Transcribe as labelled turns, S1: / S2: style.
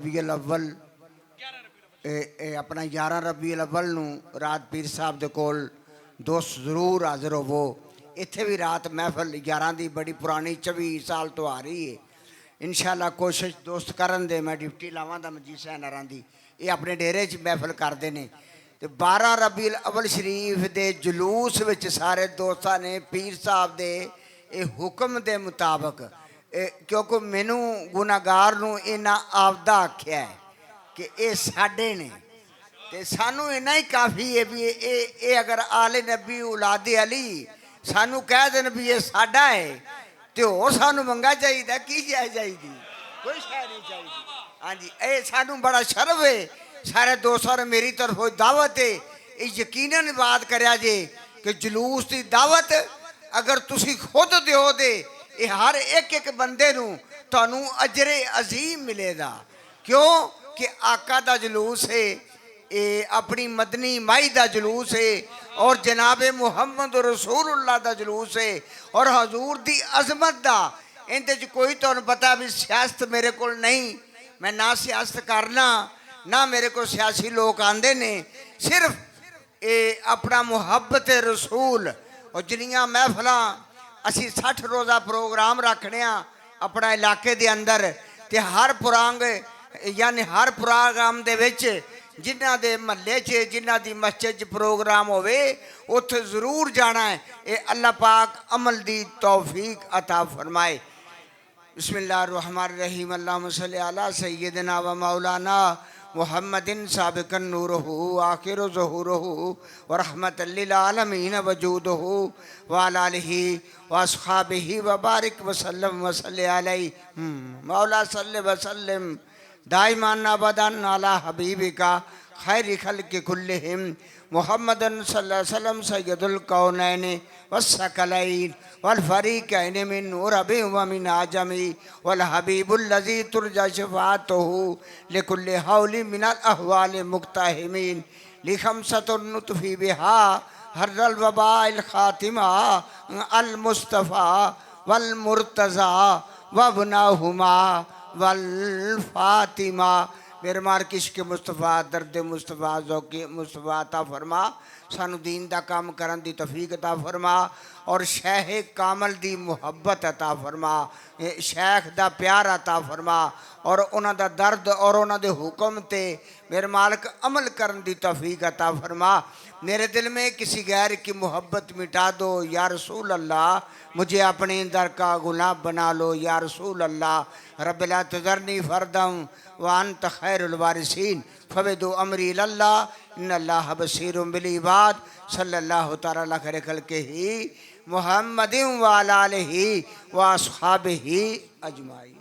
S1: रबीउल अव्वल अपना 11 रबीउल अव्वल नूं रात पीर साहब दे कोल दोस्त जरूर हाजिर होवो। इत्थे भी रात महफिल 11 दी बड़ी पुरानी 24 साल तो आ रही है। इंशाअल्लाह कोशिश दोस्त करन दे मैं ड्यूटी लावां दा मजीद सैनारां दी ये अपने डेरे च महफिल करते हैं। तो 12 रबीउल अव्वल शरीफ दे जलूस विच सारे दोस्तां ने पीर साहब दे ये हुक्म दे मुताबिक क्योंकि मैनू गुनाहगार नूं इन्ना आपदा आख्या है कि ये साडे ने ते सानू इन्ना ही काफ़ी है भी ये अगर आले नबी औलादे अली सानू कह देन भी ये साडा है तो होर सानू मंगा चाहिए की शै चाहिए कोई शै नहीं चाहिए। हाँ जी ये सानू बड़ा शर्फ है सारे दोस्तों ने मेरी तरफों दावत है ये यकीनन बात करिया जे कि जलूस की दावत अगर तुसी खुद दिओ दे ये हर एक एक बंदे नूं तुहानू अजरे अजीम मिलेगा। क्यों कि आका दा जलूस है ये अपनी मदनी माई दा जलूस है और जनाब मुहम्मद रसूलुल्लाह दा जलूस है और हजूर दी अजमत दा इहदे च कोई तुहानू पता भी सियासत मेरे को नहीं मैं ना सियासत करना ना मेरे को सियासी लोग आंदे ने सिर्फ ये अपना मुहब्बत रसूल और जिन्नियां महफिलां असी 60 रोज़ा प्रोग्राम रखने अपना इलाके दे अंदर ते हर पुरांग यानी हर प्रोग्राम दे विच जिन्हां दे महल्ले च जिन्हां दी मस्जिद च प्रोग्राम होवे उत्थे ज़रूर जाना है। ये अल्लाह पाक अमल दी तौफीक अता फरमाए। बिस्मिल्लाहिर्रहमानिर्रहीम अल्लाहुम्मा सल्लि अला सय्यिदिना व मौलाना मुहम्मदिन साबिक़न नूरुहु आखिरु ज़ुहूरुहु व रहमतल लिल आलमीन वजूदुहु व अला आलिहि व अस्हाबिहि व बारिक व सल्लम व सल्लि अलैहि मौला सल्लि व सल्लिम दाइमान अबदन अला हबीबिका खैरि खल्क़ि कुल्लिहिम मुहम्मदन सल्लल्लाहु अलैहि वसल्लम सय्यदुल कौनैन वस्सक़लैन वल फ़रीक़ैन मिन उरबि व मिन आजमी वल हबीबुल लज़ी तुरजा शफ़ाअतुहु लिकुल्लि हौलि मिनल अहवालि मुक़्तहिमीन लिखमसतुन नुतफ़ी बिहा हर्रल वबाइल ख़ातिमा अल मुस्तफ़ा वल मुर्तज़ा वबनाहुमा वल फ़ातिमा। मेरे मार किश्क मुस्तफ़ा दर्द मुस्तफ़ा ज़ौक़ मुस्तफ़ा अता फरमा सानू दीन दा काम करन दी तौफीक अता फरमा और शेख कामल दी मुहब्बत अता फरमा शेख दा प्यार अता फरमा और उन्हां दा दर्द और उन्हां दे हुक्म ते मेरे मालिक अमल करन दी तौफीक अता फरमा। मेरे दिल में किसी गैर की मोहब्बत मिटा दो या रसूल अल्लाह मुझे अपने दर का गुलाम बना लो या रसूल अल्लाह रब्ब ला तज़रनी फ़र्दम व अंत खैरुल वारिसीन फ़विदु अमरी इलल्लाह इन्नल्लाह बसीरुम बिल इबाद सल्लल्लाहु तआला अलैहि खैरि खल्क़िही मुहम्मदिन व अला आलिहि व अस्हाबिही अजमाइन।